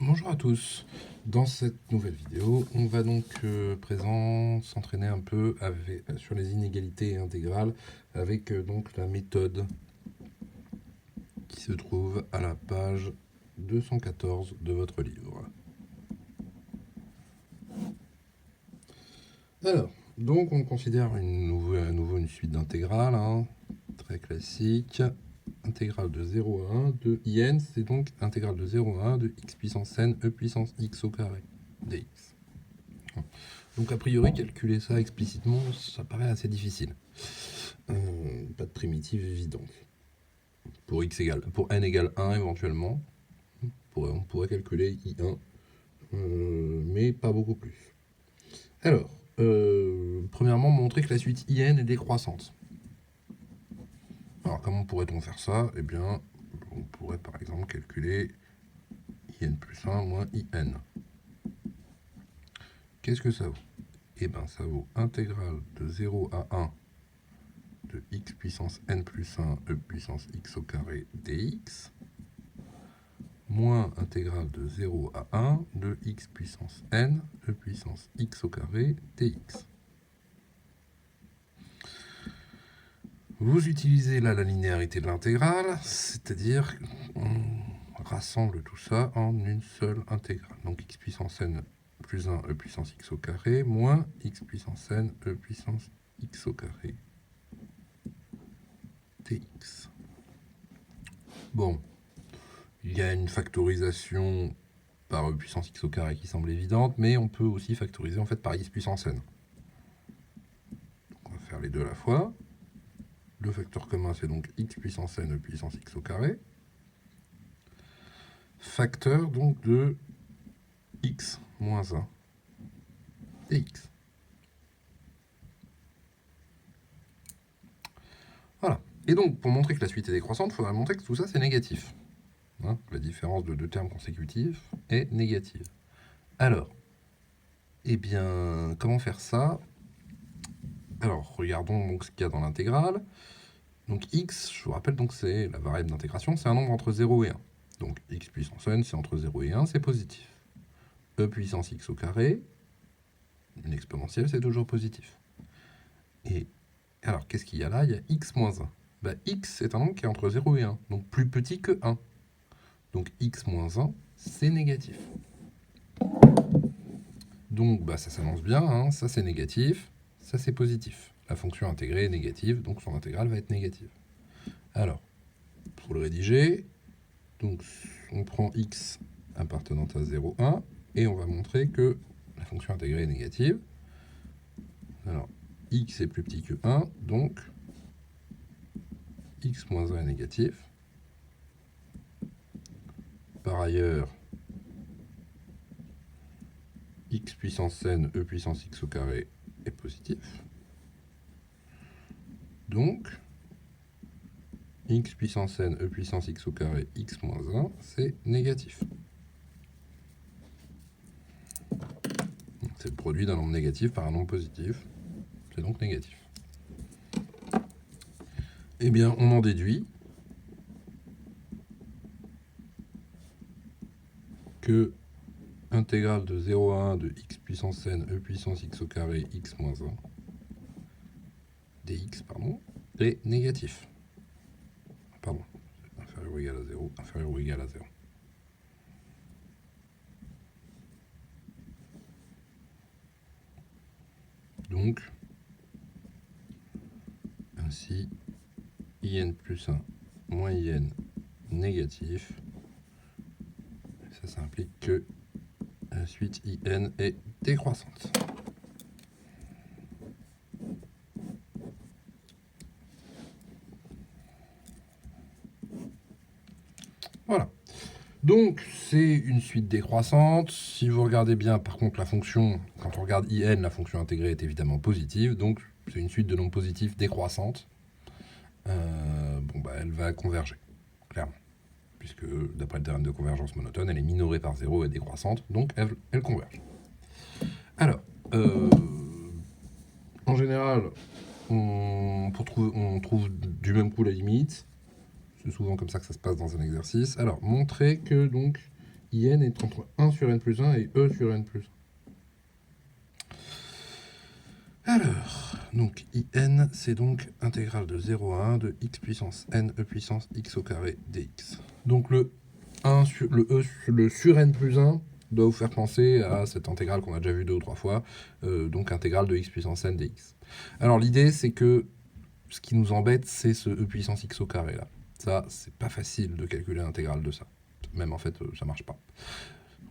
Bonjour à tous. Dans cette nouvelle vidéo, on va donc s'entraîner un peu sur les inégalités intégrales avec donc la méthode qui se trouve à la page 214 de votre livre. Alors, donc on considère à nouveau une suite d'intégrales, hein, très classique. Intégrale de 0 à 1 de in, c'est donc intégrale de 0 à 1 de x puissance n e puissance x au carré dx. Donc a priori, calculer ça explicitement, ça paraît assez difficile. Pas de primitive évidente. Pour n égale 1 éventuellement, on pourrait calculer I1, mais pas beaucoup plus. Alors, premièrement, montrer que la suite IN est décroissante. Alors comment pourrait-on faire ça? Eh bien, on pourrait par exemple calculer IN plus 1 moins IN. Qu'est-ce que ça vaut? Eh bien, ça vaut intégrale de 0 à 1 de x puissance n plus 1 e puissance x au carré dx, moins intégrale de 0 à 1 de x puissance n e puissance x au carré dx. Vous utilisez là la linéarité de l'intégrale, c'est-à-dire qu'on rassemble tout ça en une seule intégrale. Donc x puissance n plus 1 e puissance x au carré moins x puissance n e puissance x au carré dx. Bon, il y a une factorisation par e puissance x au carré qui semble évidente, mais on peut aussi factoriser en fait par x puissance n. Donc on va faire les deux à la fois. Le facteur commun, c'est donc x puissance n e puissance x au carré. Facteur donc de x moins 1 dx. Voilà. Et donc, pour montrer que la suite est décroissante, il faudra montrer que tout ça, c'est négatif. Hein, la différence de deux termes consécutifs est négative. Alors, eh bien, comment faire ça? Alors, regardons donc ce qu'il y a dans l'intégrale. Donc x, je vous rappelle, donc c'est la variable d'intégration, c'est un nombre entre 0 et 1. Donc x puissance n, c'est entre 0 et 1, c'est positif. E puissance x au carré, une exponentielle, c'est toujours positif. Et alors, qu'est-ce qu'il y a là? Il y a x moins 1. Bah, x, c'est un nombre qui est entre 0 et 1, donc plus petit que 1. Donc x moins 1, c'est négatif. Donc bah, ça s'annonce bien, hein, ça c'est négatif, ça c'est positif. La fonction intégrée est négative, donc son intégrale va être négative. Alors, pour le rédiger, donc on prend x appartenant à 0, 1, et on va montrer que la fonction intégrée est négative. Alors, x est plus petit que 1, donc x moins 1 est négatif. Par ailleurs, x puissance n, e puissance x au carré est positif. Donc, x puissance n, e puissance x au carré, x moins 1, c'est négatif. C'est le produit d'un nombre négatif par un nombre positif. C'est donc négatif. Eh bien, on en déduit que intégrale de 0 à 1 de x puissance n, e puissance x au carré, x moins 1, dx, pardon, est négatif. Pardon, inférieur ou égal à 0, inférieur ou égal à 0. Donc, ainsi, in plus 1 moins in négatif, ça implique que la suite in est décroissante. Voilà. Donc, c'est une suite décroissante. Si vous regardez bien, par contre, la fonction, quand on regarde in, la fonction intégrée est évidemment positive. Donc, c'est une suite de nombres positifs décroissante. Elle va converger, clairement. Puisque, d'après le théorème de convergence monotone, elle est minorée par 0 et décroissante. Donc, elle converge. Alors, en général, on trouve du même coup la limite. C'est souvent comme ça que ça se passe dans un exercice. Alors, montrer que donc IN est entre 1 sur n plus 1 et E sur n plus 1. Alors, donc IN, c'est donc intégrale de 0 à 1 de x puissance n e puissance x au carré dx. Donc le 1 sur le E, le sur n plus 1 doit vous faire penser à cette intégrale qu'on a déjà vue 2 ou 3 fois, donc intégrale de x puissance n dx. Alors l'idée, c'est que ce qui nous embête, c'est ce e puissance x au carré là. Ça, c'est pas facile de calculer l'intégrale de ça. Même en fait, ça marche pas.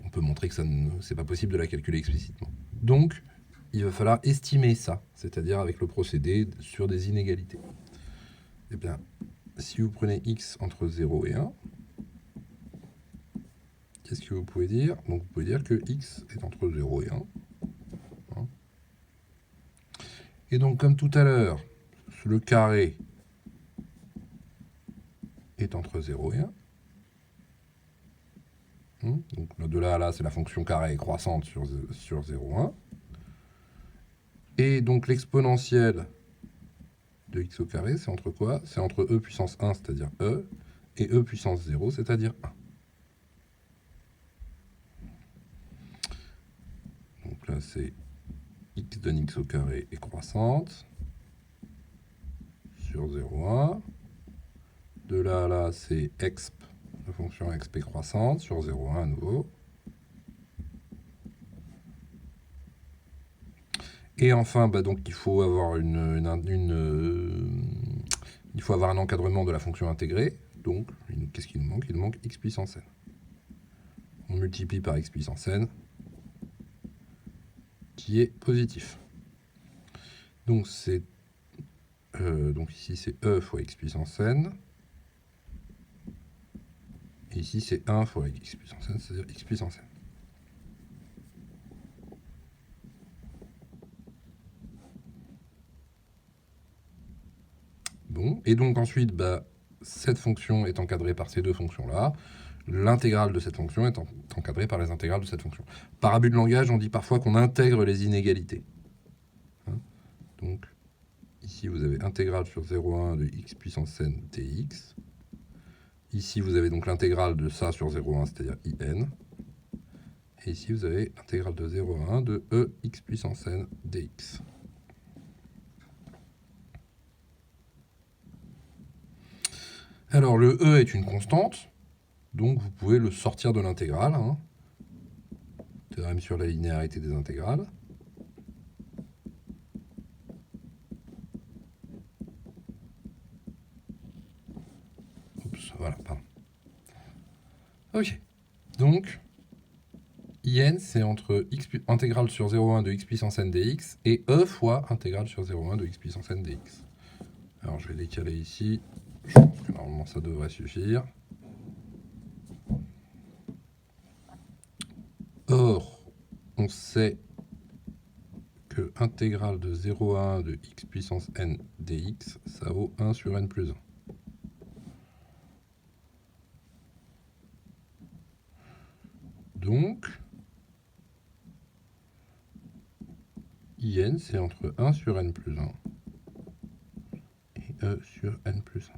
On peut montrer que c'est pas possible de la calculer explicitement. Donc, il va falloir estimer ça, c'est-à-dire avec le procédé sur des inégalités. Eh bien, si vous prenez x entre 0 et 1, qu'est-ce que vous pouvez dire? Donc, vous pouvez dire que x est entre 0 et 1. Hein. Et donc, comme tout à l'heure, le carré est entre 0 et 1. Donc, de là à là, c'est la fonction carré croissante sur 0,1. Et donc, l'exponentielle de x au carré, c'est entre quoi? C'est entre e puissance 1, c'est-à-dire e, et e puissance 0, c'est-à-dire 1. Donc là, c'est x donne x au carré est croissante sur 0,1. De là à là, c'est exp, la fonction exp est croissante sur 0,1 à nouveau. Et enfin, donc, il faut avoir il faut avoir un encadrement de la fonction intégrée. Donc, qu'est-ce qu'il nous manque? Il nous manque x puissance n. On multiplie par x puissance n, qui est positif. Donc, donc ici, c'est e fois x puissance n. Et ici, c'est 1 fois x puissance n, c'est-à-dire x puissance n. Bon, et donc ensuite, cette fonction est encadrée par ces deux fonctions-là. L'intégrale de cette fonction est encadrée par les intégrales de cette fonction. Par abus de langage, on dit parfois qu'on intègre les inégalités. Hein, donc, ici, vous avez intégrale sur 0,1 de x puissance n dx. Ici, vous avez donc l'intégrale de ça sur 0,1, c'est-à-dire in. Et ici, vous avez l'intégrale de 0,1 de e x puissance n dx. Alors, le e est une constante, donc vous pouvez le sortir de l'intégrale. Hein. Théorème sur la linéarité des intégrales. Oups, voilà, pardon. Ok. Donc, in, c'est entre intégrale sur 0,1 de x puissance n dx et e fois intégrale sur 0,1 de x puissance n dx. Alors, je vais décaler ici. Je pense que normalement, ça devrait suffire. Or, on sait que intégrale de 0 à 1 de x puissance n dx, ça vaut 1 sur n plus 1. Donc, in, c'est entre 1 sur n plus 1 et e sur n plus 1.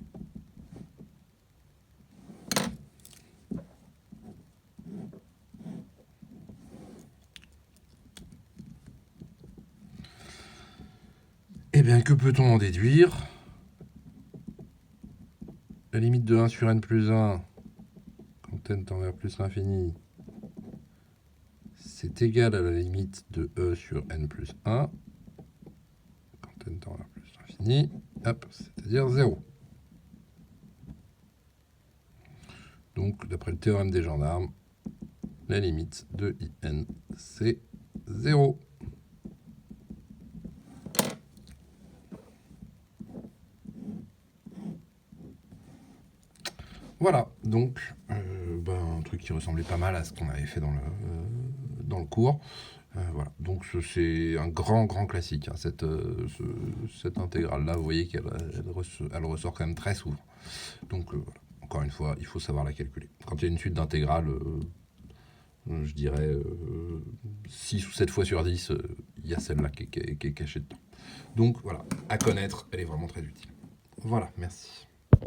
Eh bien, que peut-on en déduire? La limite de 1 sur n plus 1, quand n tend vers plus l'infini, c'est égal à la limite de e sur n plus 1, quand n tend vers plus l'infini, c'est-à-dire 0. Donc, d'après le théorème des gendarmes, la limite de in, c'est 0. Voilà, donc un truc qui ressemblait pas mal à ce qu'on avait fait dans le cours. Voilà, donc c'est un grand classique, hein, cette intégrale-là, vous voyez qu'elle ressort quand même très souvent. Donc voilà, encore une fois, il faut savoir la calculer. Quand il y a une suite d'intégrales, je dirais 6 ou 7 fois sur 10, il y a celle-là qui est cachée dedans. Donc voilà, à connaître, elle est vraiment très utile. Voilà, merci.